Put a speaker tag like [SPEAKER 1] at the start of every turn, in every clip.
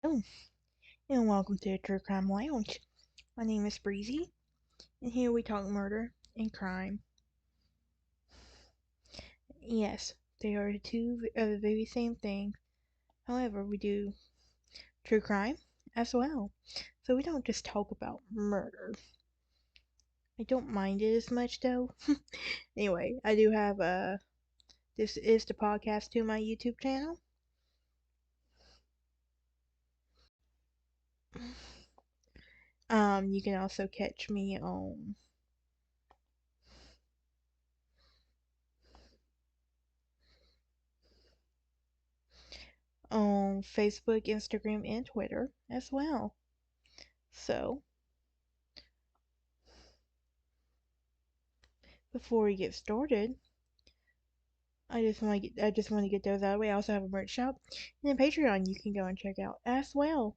[SPEAKER 1] Oh, and welcome to the True Crime Lounge. My name is Breezy, and here we talk murder and crime. Yes, they are two of the very same thing. However, we do true crime as well. So we don't just talk about murder. I don't mind it as much though. Anyway, I do have this is the podcast to my YouTube channel. You can also catch me on Facebook, Instagram, and Twitter as well. So, before we get started, I just want to get those out of the way. I also have a merch shop and a Patreon you can go and check out as well.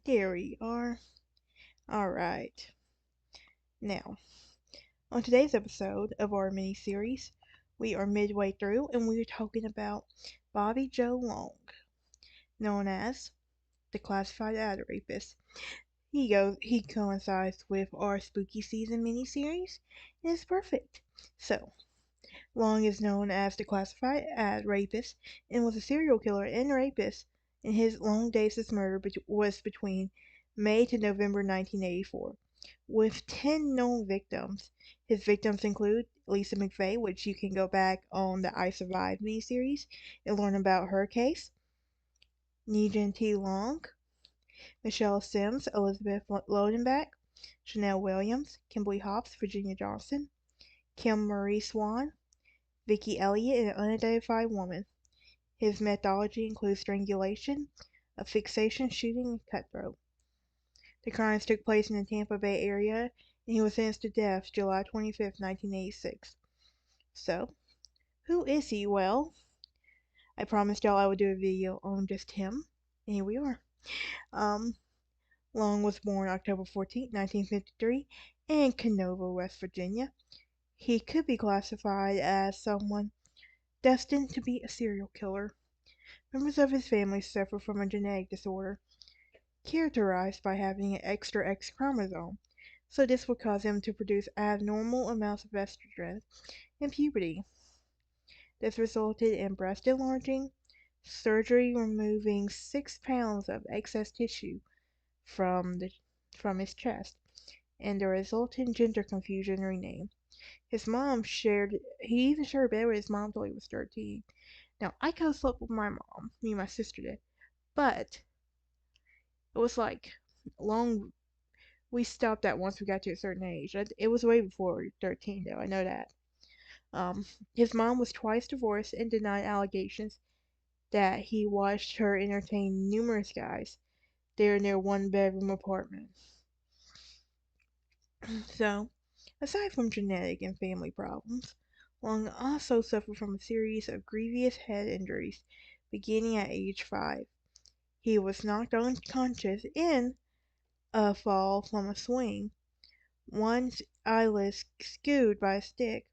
[SPEAKER 1] There we are. Alright. Now, on today's episode of our mini series, we are midway through and we're talking about Bobby Joe Long, known as the classified ad rapist. He coincides with our spooky season mini series and is perfect. So, Long is known as the classified ad rapist and was a serial killer and rapist, and his long days of murder was between May to November 1984, with 10 known victims. His victims include Lisa McVeigh, which you can go back on the I Survived miniseries and learn about her case, Nugent T. Long, Michelle Simms, Elizabeth Lodenbach, Chanel Williams, Kimberly Hobbs, Virginia Johnson, Kim Marie Swan, Vicky Elliott, and an unidentified woman. His methodology includes strangulation, asphyxiation, shooting, and cutthroat. The crimes took place in the Tampa Bay area, and he was sentenced to death July 25, 1986. So, who is he? Well, I promised y'all I would do a video on just him, and here we are. Um, Long was born October 14, 1953, in Canova, West Virginia. He could be classified as someone destined to be a serial killer. Members of his family suffer from a genetic disorder characterized by having an extra X chromosome, so this would cause him to produce abnormal amounts of estrogen in puberty. This resulted in breast enlarging, surgery removing 6 pounds of excess tissue from the from his chest, and the resultant gender confusion rename. His mom shared he even shared a bed with his mom till he was 13. Now I co-slept with my mom, me and my sister did, but it was like long. We stopped that once we got to a certain age. It was way before 13, though. I know that. Um, his mom was twice divorced and denied allegations that he watched her entertain numerous guys there in their one-bedroom apartment. So, aside from genetic and family problems, Long also suffered from a series of grievous head injuries beginning at age 5. He was knocked unconscious in a fall from a swing, one eyelid skewed by a stick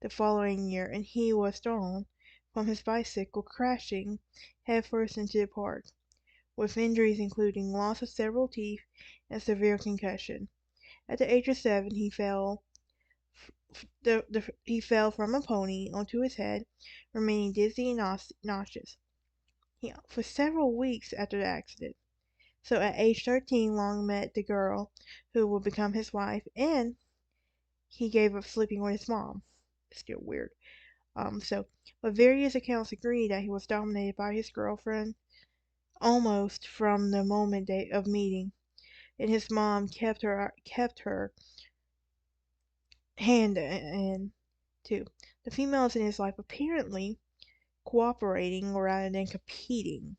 [SPEAKER 1] the following year, and he was thrown from his bicycle, crashing headfirst into the park, with injuries including loss of several teeth and severe concussion. At the age of 7, he fell from a pony onto his head, remaining dizzy and nauseous for several weeks after the accident. So at age 13, Long met the girl who would become his wife, and he gave up sleeping with his mom. Still weird. But various accounts agree that he was dominated by his girlfriend almost from the moment of meeting, and his mom kept her hand in too. The females in his life apparently cooperating rather than competing.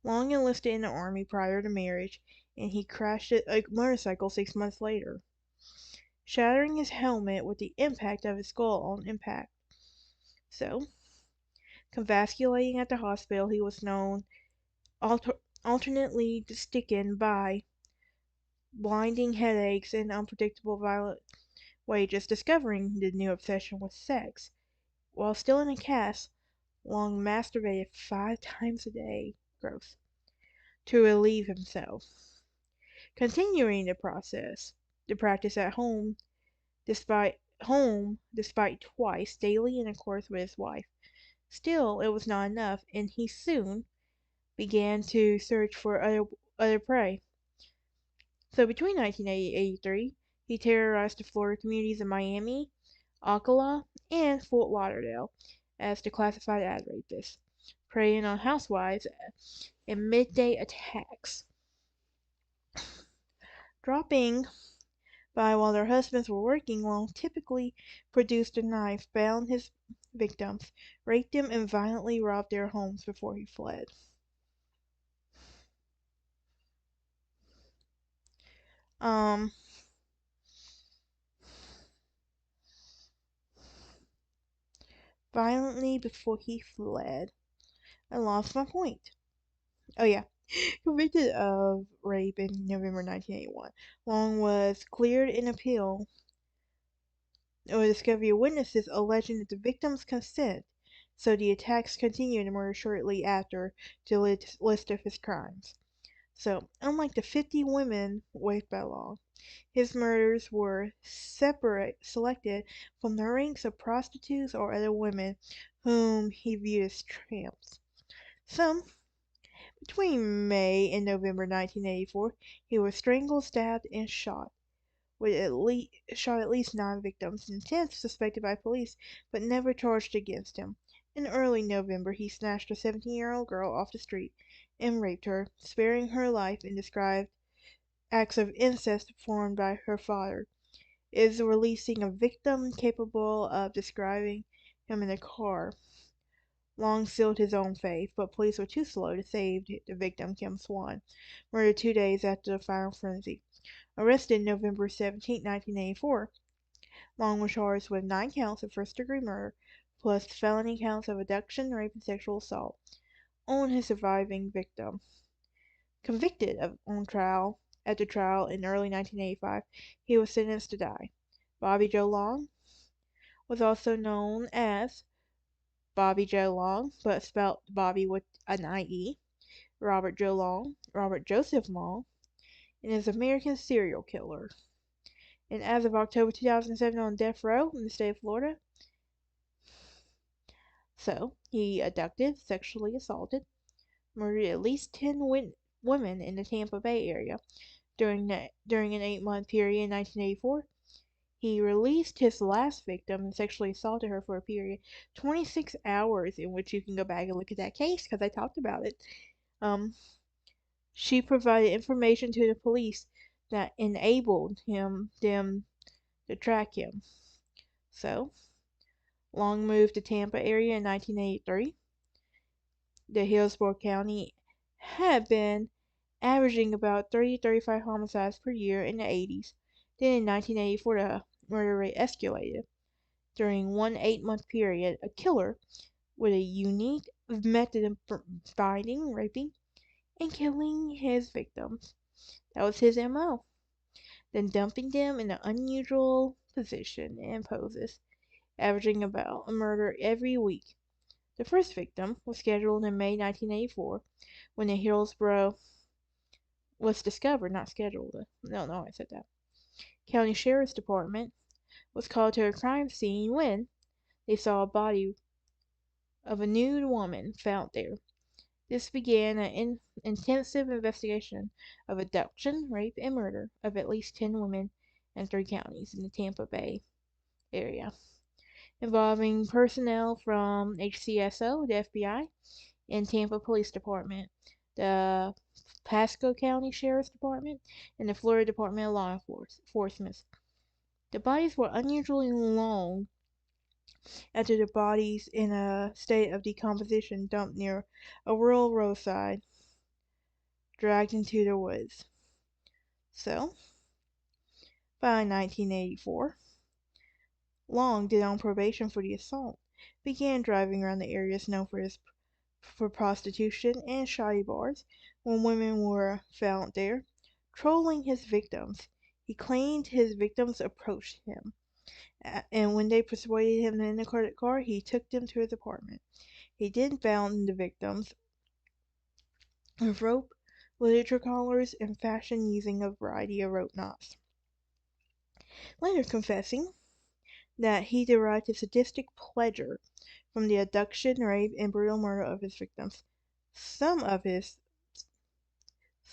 [SPEAKER 1] Long enlisted in the army prior to marriage, and he crashed a motorcycle 6 months later, shattering his helmet with the impact of his skull on impact. So, convalescing at the hospital, he was known alternately stricken by blinding headaches and unpredictable violent wages, discovering the new obsession with sex While still in a cast, Long masturbated 5 times a day, gross, to relieve himself, continuing the practice at despite twice daily intercourse with his wife. Still, it was not enough, and he soon began to search for other prey. So between 1980 and 83, he terrorized the Florida communities of Miami, Ocala, and Fort Lauderdale as declassified as rapist, preying on housewives in midday attacks, dropping by while their husbands were working. Long typically produced a knife, bound his victims, raped them, and violently robbed their homes before he fled. Um, Violently before he fled. I lost my point. Oh yeah. Convicted of rape in November 1981. Long was cleared in appeal or discovery of witnesses alleging that the victims consent, so the attacks continued and murder shortly after to list of his crimes. So, unlike the 50 women raped by Long, his murders were selected from the ranks of prostitutes or other women whom he viewed as tramps. So, between May and November 1984, he was strangled, stabbed, and shot at least 9 victims, and 10 suspected by police, but never charged against him. In early November, he snatched a 17-year-old girl off the street and raped her, sparing her life, and described acts of incest performed by her father. Is releasing a victim capable of describing him in a car. Long sealed his own fate, but police were too slow to save the victim, Kim Swan, murdered 2 days after the final frenzy. Arrested November 17, 1984, Long was charged with 9 counts of first-degree murder, plus felony counts of abduction, rape, and sexual assault on his surviving victim. Convicted at the trial in early 1985, he was sentenced to die. Bobby Joe Long was also known as Bobby Joe Long, but spelled Bobby with an IE, Robert Joe Long, Robert Joseph Long, and is an American serial killer. And as of October 2007 on death row in the state of Florida. So, he abducted, sexually assaulted, murdered at least 10 women in the Tampa Bay area during an 8-month period in 1984. He released his last victim and sexually assaulted her for a period 26 hours, in which you can go back and look at that case because I talked about it. She provided information to the police that enabled them to track him. So, Long moved to Tampa area in 1983. The Hillsborough County had been averaging about 30-35 homicides per year in the 80s. Then in 1984, the murder rate escalated. During one 8-month period, a killer with a unique method of finding, raping, and killing his victims. That was his MO. Then dumping them in an unusual position and poses, averaging about a murder every week. The first victim was scheduled in May 1984 when the Hillsborough was discovered, not scheduled. No, I said that. County Sheriff's Department was called to a crime scene when they saw a body of a nude woman found there. This began an intensive investigation of abduction, rape, and murder of at least 10 women in 3 counties in the Tampa Bay area, involving personnel from HCSO, the FBI, and Tampa Police Department, the Pasco County Sheriff's Department, and the Florida Department of Law Enforcement. The bodies were unusually long after the bodies in a state of decomposition dumped near a rural roadside, dragged into the woods. So, by 1984, Long, did on probation for the assault, began driving around the areas known for prostitution and shoddy bars when women were found there, trolling his victims. He claimed his victims approached him. And when they persuaded him in the credit car, he took them to his apartment. He then bound the victims with rope, literature collars, and fashioned using a variety of rope knots. Later confessing that he derived his sadistic pleasure from the abduction, rape, and brutal murder of his victims. Some of his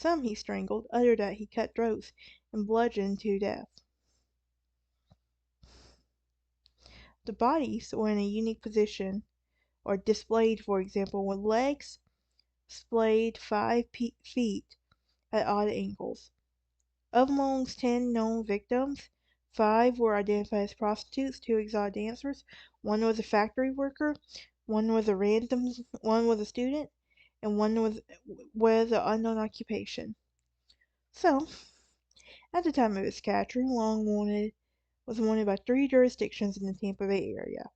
[SPEAKER 1] Some he strangled, others that he cut throats and bludgeoned to death. The bodies were in a unique position, or displayed, for example, with legs splayed 5 feet at odd angles. Of Long's 10 known victims, 5 were identified as prostitutes, 2 exotic dancers, 1 was a factory worker, 1 was a student, and 1 was an unknown occupation. So, at the time of his capture, Long was wanted by 3 jurisdictions in the Tampa Bay area,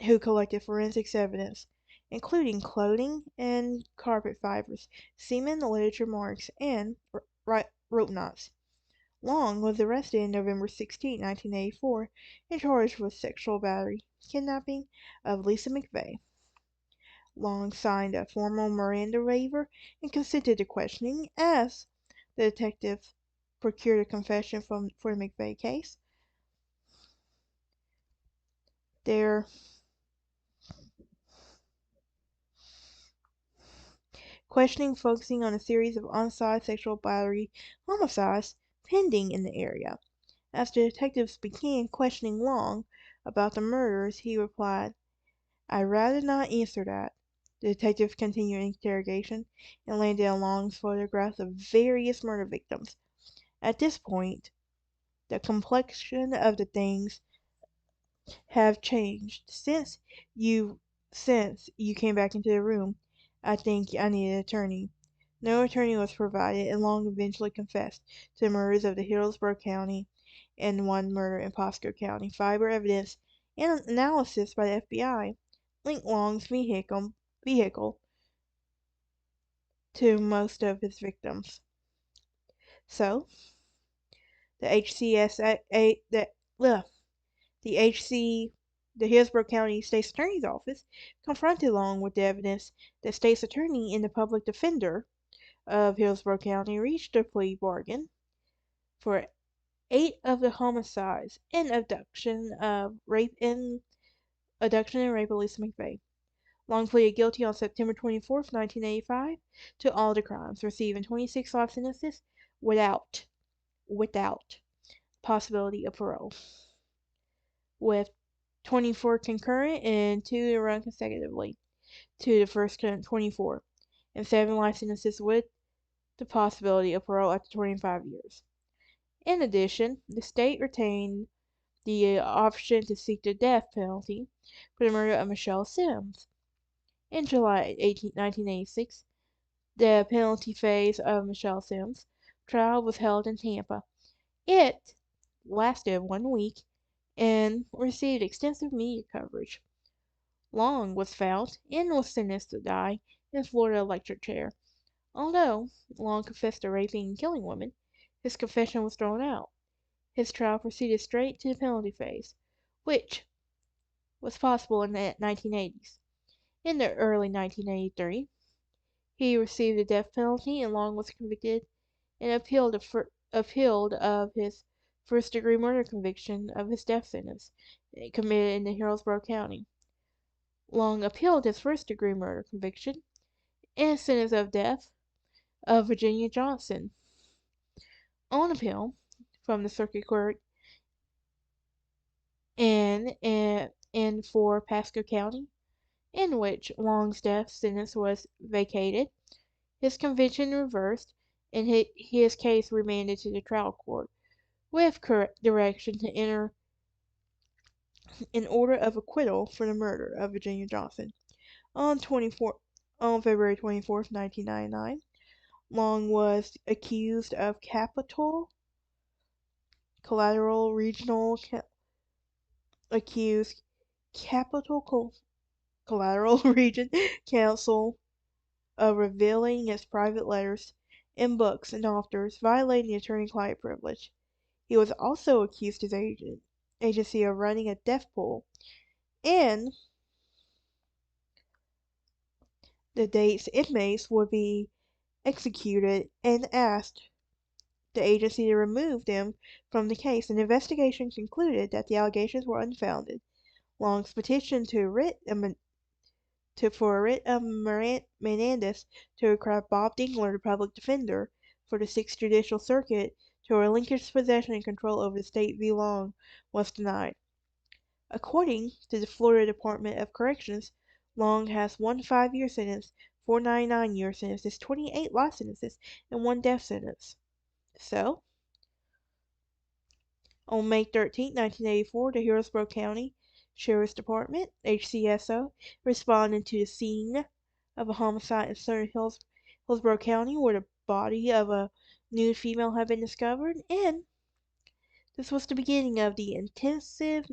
[SPEAKER 1] who collected forensics evidence, including clothing and carpet fibers, semen, literature marks, and rope knots. Long was arrested on November 16, 1984, and charged with sexual battery, kidnapping of Lisa McVeigh. Long signed a formal Miranda waiver and consented to questioning as the detectives procured a confession for the McVeigh case. Their questioning focusing on a series of unsolved sexual battery homicides pending in the area. As the detectives began questioning Long about the murders, he replied, "I'd rather not answer that." The detectives continued interrogation and landed on Long's photographs of various murder victims. At this point, the complexion of the things have changed. Since you came back into the room, I think I need an attorney. No attorney was provided, and Long eventually confessed to the murders of the Hillsborough County and 1 murder in Pasco County. Fiber evidence and analysis by the FBI linked Long's vehicle to most of his victims. So, the HCSA, the HC, the Hillsborough County State's Attorney's Office confronted Long with the evidence that State's Attorney and the Public Defender of Hillsborough County reached a plea bargain for 8 of the homicides and abduction and rape of Lisa McVeigh. Long pleaded guilty on September 24, 1985 to all the crimes, receiving 26 life sentences without possibility of parole, with 24 concurrent and 2 to run consecutively to the first 24, and 7 life sentences with the possibility of parole after 25 years. In addition, the state retained the option to seek the death penalty for the murder of Michelle Simms. In July 1986, the penalty phase of Michelle Simms' trial was held in Tampa. It lasted 1 week and received extensive media coverage. Long was found and was sentenced to die in a Florida electric chair. Although Long confessed to raping and killing women, his confession was thrown out. His trial proceeded straight to the penalty phase, which was possible in the 1980s. In the early 1983, he received the death penalty, and Long was convicted and appealed of his first-degree murder conviction of his death sentence committed in Hillsborough County. Long appealed his first-degree murder conviction and sentence of death of Virginia Johnson. On appeal from the Circuit Court in for Pasco County, in which Long's death sentence was vacated, his conviction reversed, and his case remanded to the trial court, with direction to enter an order of acquittal for the murder of Virginia Johnson. On February 24th, 1999, Long was accused of Collateral Regional Collateral Region Council of revealing its private letters in books and authors, violating attorney-client privilege. He was also accused as agent agency of running a death pool, and the dates inmates would be executed and asked the agency to remove them from the case. An investigation concluded that the allegations were unfounded. Long's petition for a writ of mandamus to require Bob Dingler, the public defender for the Sixth Judicial Circuit, to relinquish possession and control over the state v. Long was denied. According to the Florida Department of Corrections, Long has one 5-year sentence, 4 99-year sentences, 28 life sentences, and one death sentence. So, on May 13, 1984, the Hillsborough County Sheriff's Department, HCSO, responded to the scene of a homicide in southern Hillsborough County where the body of a nude female had been discovered, and this was the beginning of the intensive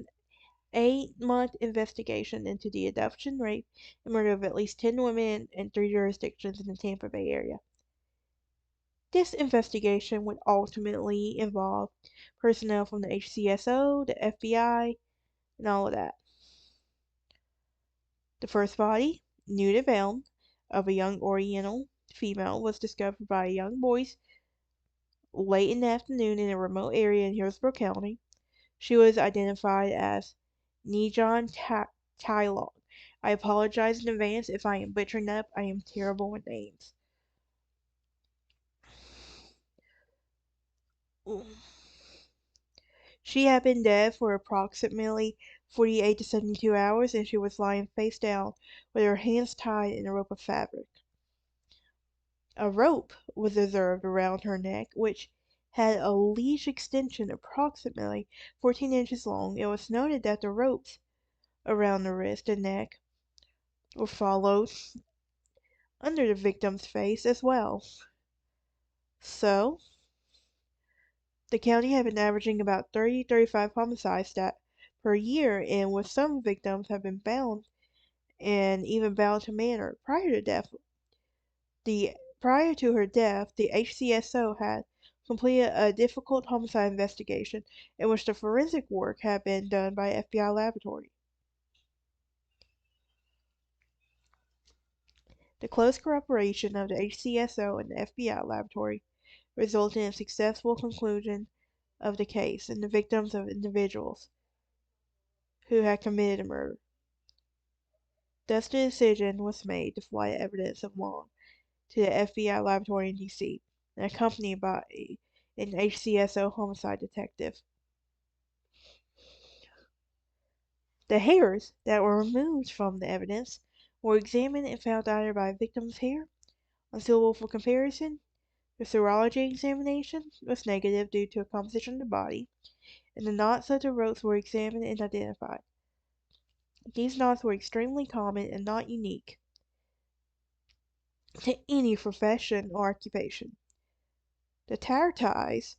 [SPEAKER 1] 8-month investigation into the abduction, rape, and murder of at least 10 women in 3 jurisdictions in the Tampa Bay area. This investigation would ultimately involve personnel from the HCSO, the FBI, and all of that. The first body, nude and veiled, of a young Oriental female was discovered by young boys late in the afternoon in a remote area in Hillsborough County. She was identified as Nejon Tylong. I apologize in advance if I am butchering that up. I am terrible with names. She had been dead for approximately 48 to 72 hours, and she was lying face down with her hands tied in a rope of fabric. A rope was observed around her neck, which had a leash extension approximately 14 inches long. It was noted that the ropes around the wrist and neck were followed under the victim's face as well. So, the county had been averaging about 30-35 homicides per year, and with some victims have been bound and even bound to manner. Prior to her death, the HCSO had completed a difficult homicide investigation in which the forensic work had been done by FBI laboratory. The close cooperation of the HCSO and the FBI laboratory resulted in a successful conclusion of the case and the victims of individuals who had committed a murder. Thus, the decision was made to fly the evidence of Long to the FBI laboratory in D.C. and accompanied by an HCSO homicide detective. The hairs that were removed from the evidence were examined and found either by victim's hair, unsuitable for comparison. The serology examination was negative due to a composition of the body, and the knots of the ropes were examined and identified. These knots were extremely common and not unique to any profession or occupation. The tire ties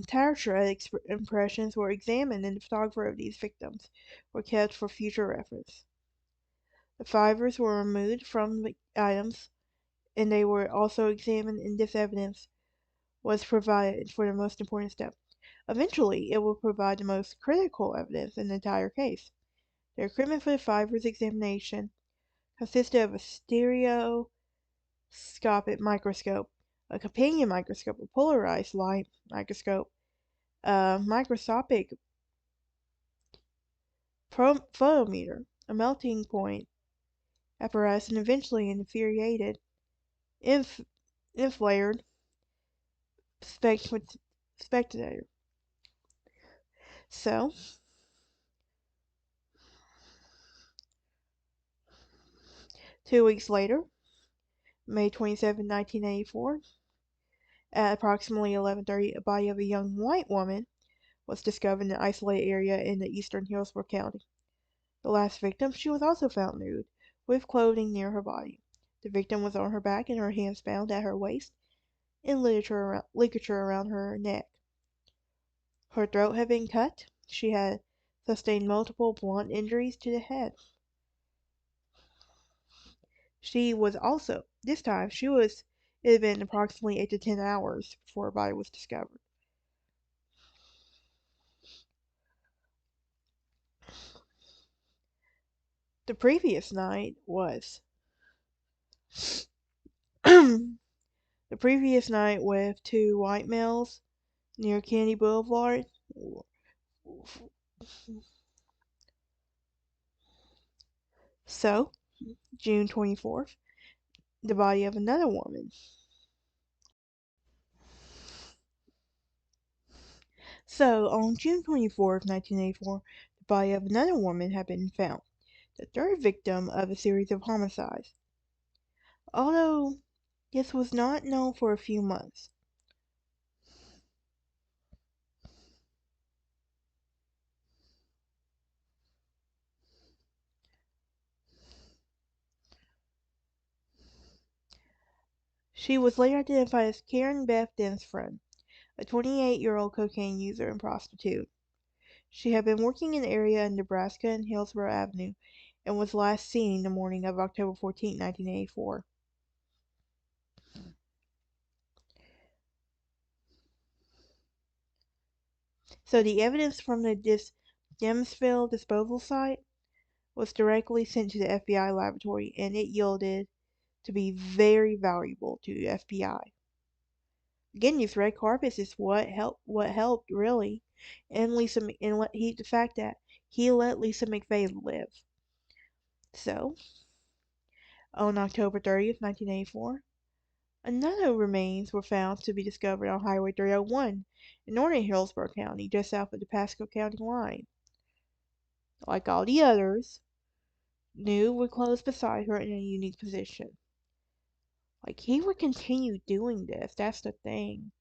[SPEAKER 1] tire tread impressions were examined, and the photography of these victims were kept for future reference. The fibers were removed from the items, and they were also examined, and this evidence was provided for the most important step. Eventually, it will provide the most critical evidence in the entire case. The equipment for the fibers examination consisted of a stereoscopic microscope, a companion microscope, a polarized light microscope, a microscopic photometer, a melting point apparatus, and eventually an inflared spectator. So, two weeks later, May 27, 1984, at approximately 11:30, a body of a young white woman was discovered in an isolated area in the eastern Hillsborough County. The last victim, she was also found nude, with clothing near her body. The victim was on her back and her hands bound at her waist, and ligature around her neck. Her throat had been cut. She had sustained multiple blunt injuries to the head. She was also, this time, it had been approximately 8 to 10 hours before her body was discovered. The previous night was the previous night with two white males near Kennedy Boulevard. So, June 24th, the body of another woman. So, on June 24th, 1984, the body of another woman had been found, the third victim of a series of homicides. Although this was not known for a few months. She was later identified as Karen Beth Dinsford, a 28-year-old cocaine user and prostitute. She had been working in the area in Nebraska and Hillsborough Avenue and was last seen the morning of October 14, 1984. So the evidence from the Demsville disposal site was directly sent to the FBI laboratory, and it yielded to be very valuable to the FBI. Again, these red carpets is what helped really, and the fact that he let Lisa McVeigh live. So, on October 30th, 1984, another remains were found to be discovered on Highway 301 in northern Hillsborough County, just south of the Pasco County line. Like all the others, new were close beside her in a unique position. Like, he would continue doing this, that's the thing.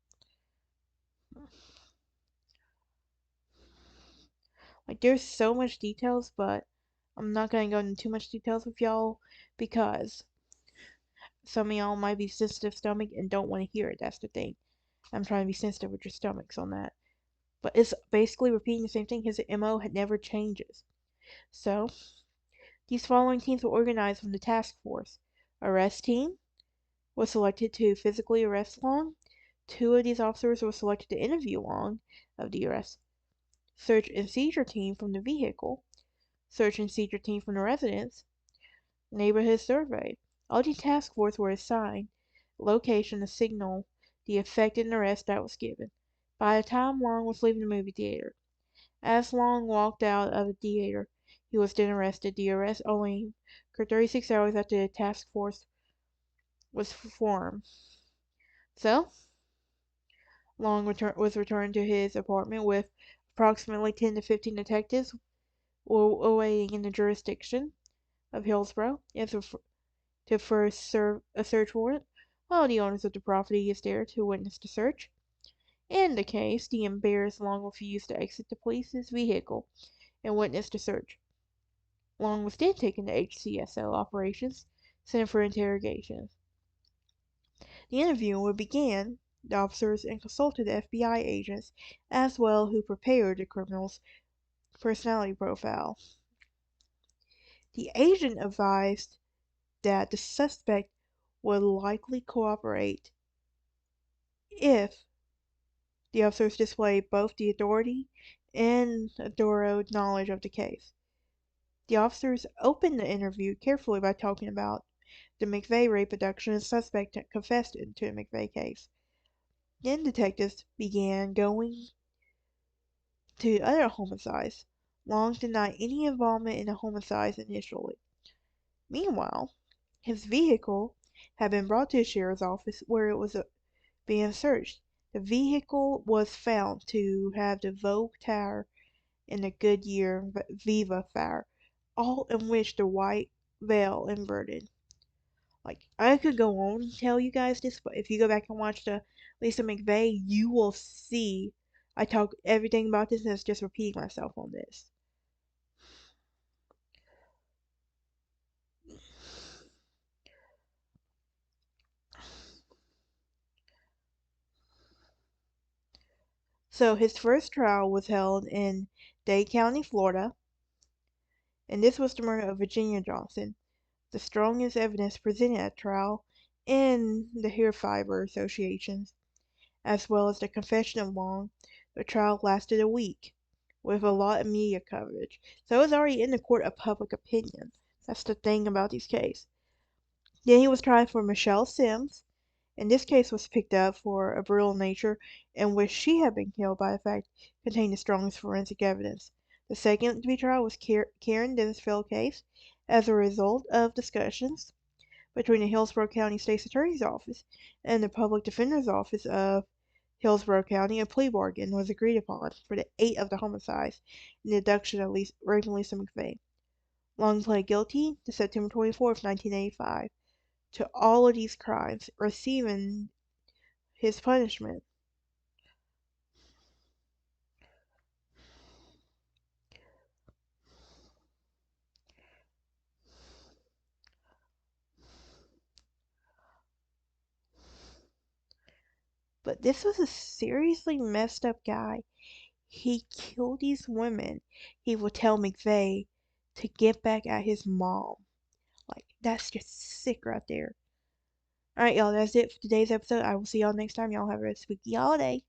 [SPEAKER 1] Like, there's so much details, but I'm not gonna go into too much details with y'all because some of y'all might be sensitive stomach and don't want to hear it. That's the thing. I'm trying to be sensitive with your stomachs on that. But it's basically repeating the same thing. His MO never changes. So, these following teams were organized from the task force. Arrest team was selected to physically arrest Long. Two of these officers were selected to interview Long of the arrest. Search and seizure team from the vehicle. Search and seizure team from the residence. Neighborhood survey. All the task force were assigned location to signal the effective arrest that was given. By the time Long was leaving the movie theater, as Long walked out of the theater, he was then arrested. The arrest only occurred 36 hours after the task force was formed. So, Long was returned to his apartment with approximately 10 to 15 detectives awaiting in the jurisdiction of Hillsborough to first serve a search warrant, while the owners of the property is there to witness the search. In the case, the embarrassed Long refused to exit the police's vehicle and witness the search. Long was then taken to HCSO operations, sent for interrogations. The interview began. The officers and consulted the FBI agents as well who prepared the criminal's personality profile. The agent advised that the suspect would likely cooperate if the officers displayed both the authority and a thorough knowledge of the case. The officers opened the interview carefully by talking about the McVeigh rape abduction and suspect confessed to the McVeigh case. Then detectives began going to other homicides. Long denied any involvement in the homicides initially. Meanwhile, his vehicle had been brought to the sheriff's office where it was being searched. The vehicle was found to have the Vogue tire and the Goodyear Viva fire, all in which the white veil inverted. Like, I could go on and tell you guys this, but if you go back and watch the Lisa McVeigh, you will see I talk everything about this and it's just repeating myself on this. So his first trial was held in Dade County, Florida, and this was the murder of Virginia Johnson. the strongest evidence presented at trial in the hair fiber associations, as well as the confession of Long. The trial lasted a week, with a lot of media coverage, so it was already in the court of public opinion. That's the thing about these cases. Then he was tried for Michelle Simms, and this case was picked up for a brutal nature in which she had been killed by a fact containing the strongest forensic evidence. The second to be tried was Karen Dennisfield case as a result of discussions between the Hillsborough County State's Attorney's Office and the Public Defender's Office of Hillsborough County. A plea bargain was agreed upon for the 8 of the homicides and the abduction of Raymond Lisa McVeigh. Long pled guilty to September 24th, 1985 to all of these crimes, receiving his punishment. But this was a seriously messed up guy. He killed these women. He would tell McVeigh to get back at his mom. Like, that's just sick right there. Alright, y'all, that's it for today's episode. I will see y'all next time. Y'all have a spooky holiday.